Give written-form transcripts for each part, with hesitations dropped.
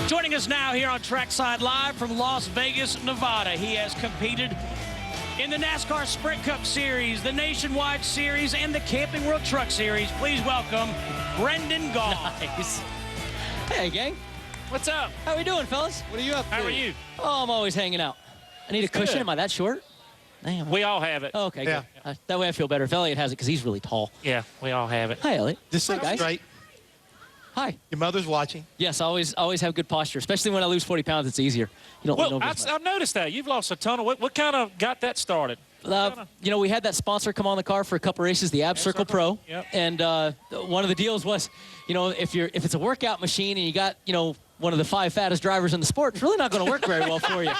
Joining us now here on Trackside Live from Las Vegas, Nevada. He has competed in the NASCAR Sprint Cup Series, the Nationwide Series, and the Camping World Truck Series. Please welcome Brendan Gaughn. Nice. Hey, gang. What's up? How we doing, fellas? What are you up to? How are you? Oh, I'm always hanging out. I need a cushion. good. Am I that short? Damn. We all have it. Oh, okay, Yeah. good. That way I feel better if Elliot has it because he's really tall. Yeah, we all have it. Hi, Elliot. Just sit guys. straight. Hi. Your mother's watching. Yes, I always have good posture, especially when I lose 40 pounds. It's easier. You don't lean Well, over as much. I've noticed that. You've lost a ton of weight. What kind of got that started? You know, we had that sponsor come on the car for a couple races, the Ab Circle Pro. Yep. And one of the deals was, you know, if it's a workout machine and you got, you know, one of the 5 fattest drivers in the sport, it's really not going to work very well for you.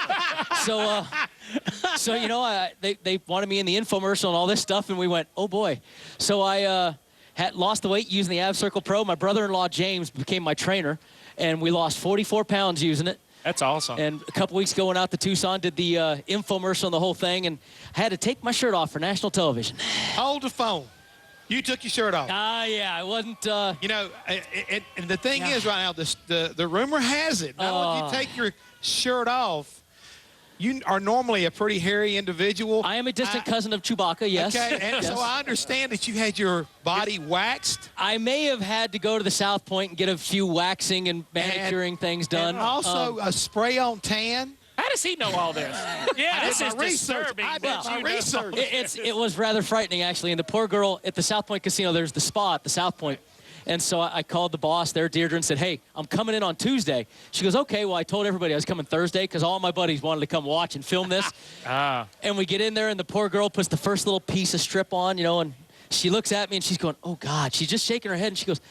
So you know, they wanted me in the infomercial and all this stuff, and we went, oh boy. So I had lost the weight using the Ab Circle Pro. My brother-in-law James became my trainer, and we lost 44 pounds using it. That's awesome. And a couple weeks ago, went out to Tucson, did the infomercial and the whole thing, and I had to take my shirt off for national television. Hold the phone. You took your shirt off. Yeah, I wasn't. You know, and the thing is right now, the rumor has it, not only you take your shirt off, you are normally a pretty hairy individual. I am a distant cousin of Chewbacca, yes. Okay, and Yes. so I understand that you had your body waxed. I may have had to go to the South Point and get a few waxing and manicuring things done. And also a spray-on tan. How does he know all this? Yeah, this is disturbing. I did that my you know. research. It was rather frightening, actually. And the poor girl at the South Point Casino, there's the spa at the South Point. And so I called the boss there, Deirdre, and said, hey, I'm coming in on Tuesday. She goes, okay, well, I told everybody I was coming Thursday because all my buddies wanted to come watch and film this. And we get in there, and the poor girl puts the first little piece of strip on, you know, and she looks at me, and she's going, oh, God. She's just shaking her head, and she goes,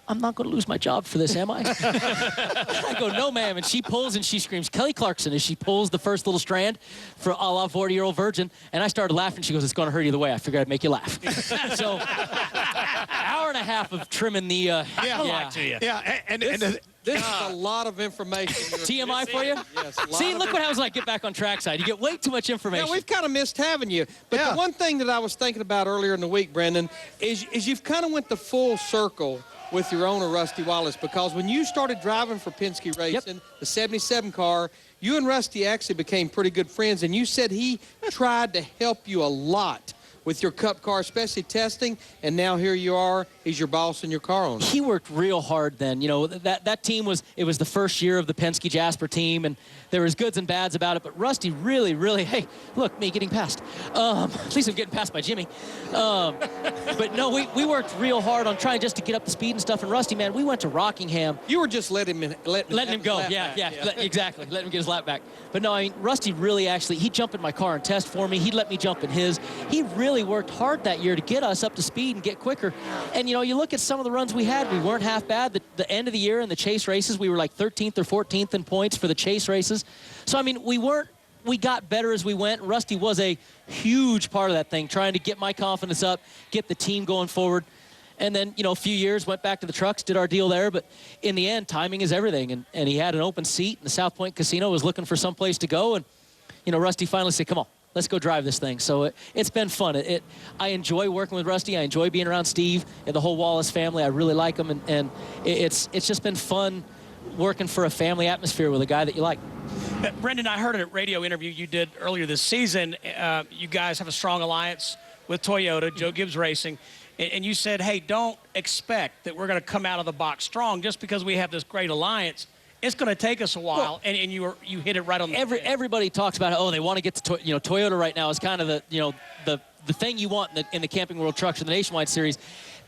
I'm not going to lose my job for this, am I? I go, no, ma'am. And she pulls and she screams, Kelly Clarkson, as she pulls the first little strand for a la 40-year-old virgin. And I started laughing. She goes, it's going to hurt either way. I figured I'd make you laugh. So, hour and a half of trimming the... to you. Yeah, and This is a lot of information. TMI for you? Yes, a lot See, of look what happens when I get back on Trackside. You get way too much information. Yeah, we've kind of missed having you. But Yeah. the one thing that I was thinking about earlier in the week, Brendan, is you've kind of went the full circle with your owner, Rusty Wallace, because when you started driving for Penske Racing, the 77 car, you and Rusty actually became pretty good friends, and you said he tried to help you a lot with your Cup car, especially testing, and now here you are, he's your boss and your car owner. He worked real hard then. You know, that team it was the first year of the Penske Jasper team, and there was goods and bads about it, but Rusty really, hey, look, me getting passed. At least I'm getting passed by Jimmy. But no, we worked real hard on trying just to get up to speed and stuff, and Rusty, man, we went to Rockingham. You were just letting him Letting him go, exactly, letting him get his lap back. But no, I mean, Rusty really actually, he'd jump in my car and test for me. He'd let me jump in his. He really worked hard that year to get us up to speed and get quicker. And, you know, you look at some of the runs we had, we weren't half bad. The end of the year in the chase races, we were like 13th or 14th in points for the chase races. So, I mean, we got better as we went. Rusty was a huge part of that thing, trying to get my confidence up, get the team going forward. And then, you know, a few years, went back to the trucks, did our deal there. But in the end, timing is everything. And he had an open seat in the South Point Casino, was looking for some place to go. And, you know, Rusty finally said, come on, let's go drive this thing. So it's been fun. I enjoy working with Rusty. I enjoy being around Steve and the whole Wallace family. I really like them. And it's just been fun working for a family atmosphere with a guy that you like. Brendan, I heard in a radio interview you did earlier this season, you guys have a strong alliance with Toyota, Joe Gibbs Racing, and you said, hey, don't expect that we're going to come out of the box strong just because we have this great alliance. It's going to take us a while, and you hit it right on the head. Everybody talks about, oh, they want to get to Toyota right now is kind of the thing you want in the Camping World Trucks or the Nationwide Series,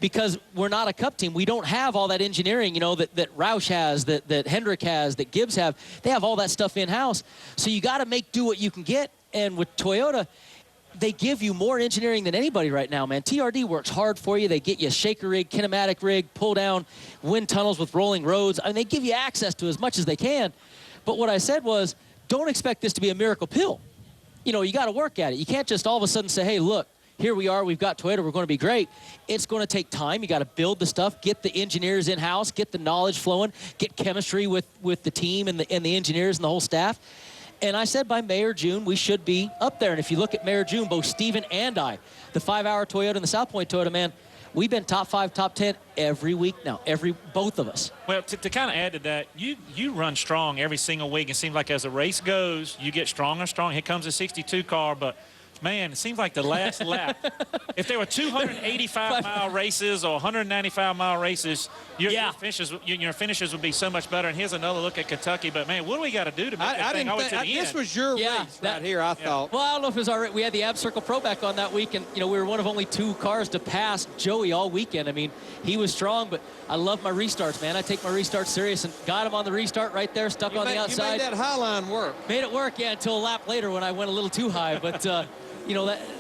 because we're not a Cup team. We don't have all that engineering, you know, that Roush has, that Hendrick has, that Gibbs have. They have all that stuff in-house. So you got to do what you can get. And with Toyota, they give you more engineering than anybody right now, man. TRD works hard for you. They get you a shaker rig, kinematic rig, pull down wind tunnels with rolling roads. I mean, they give you access to as much as they can. But what I said was, don't expect this to be a miracle pill. You know, you got to work at it. You can't just all of a sudden say, hey, look, here we are, we've got Toyota, we're going to be great. It's going to take time. You got to build the stuff, get the engineers in-house, get the knowledge flowing, get chemistry with the team and the engineers and the whole staff. And I said by May or June, we should be up there. And if you look at May or June, both Steven and I, the 5-hour Toyota and the South Point Toyota, man, we've been top 5, top 10 every week now, both of us. Well, to kind of add to that, you run strong every single week. It seems like as the race goes, you get stronger and stronger. Here comes the 62 car, but man, it seems like the last lap. If there were 285-mile races or 195-mile races, your finishes would be so much better. And here's another look at Kentucky. But, man, what do we got to do to make that thing all the way to the end? This was your race right here, I thought. Well, I don't know if it was our race. We had the Ab Circle Pro back on that week, and, we were one of only 2 cars to pass Joey all weekend. I mean, he was strong, but I love my restarts, man. I take my restarts serious and got him on the restart right there, stuck on the outside. You made that high line work. Made it work, yeah, until a lap later when I went a little too high. But,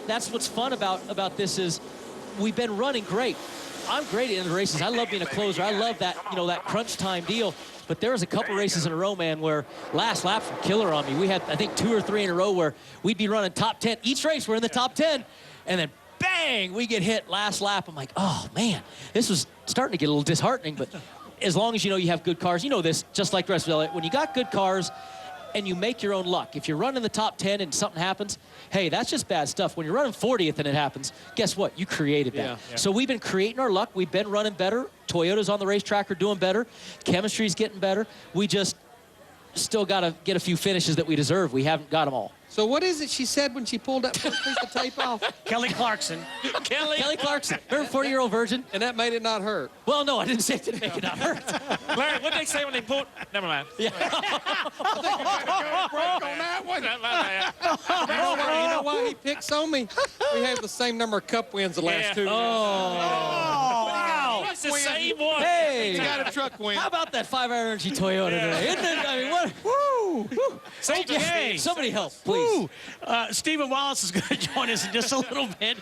that's what's fun about this is we've been running great. I'm great in the races. I love being a closer. I love that, that crunch time deal. But there was a couple races in a row, man, where last laps were killer on me. We had, I think, 2 or 3 in a row where we'd be running top 10. Each race, we're in the top 10. And then, bang, we get hit last lap. I'm like, oh, man, this was starting to get a little disheartening. But as long as you have good cars, this, just like the rest of it. When you got good cars, and you make your own luck. If you're running the top 10 and something happens, hey, that's just bad stuff. When you're running 40th and it happens, guess what? You created that. Yeah. So we've been creating our luck. We've been running better. Toyota's on the racetrack are doing better. Chemistry's getting better. We just still got to get a few finishes that we deserve. We haven't got them all. So what is it she said when she pulled that first piece of tape off? Kelly Clarkson. Kelly Clarkson. Remember 40-year-old virgin? And that made it not hurt. Well, no, I didn't say it didn't make it not hurt. Larry, what did they say when they pulled? Never mind. Break on that one. You know why he picks on me? We have the same number of cup wins the last 2 years. Wow. It's the same one. Hey. He's got a truck win. How about that 5-hour energy Toyota today? Isn't it? I mean, what? Woo! Same Okay, game. somebody help, please. Stephen Wallace is going to join us in just a little bit.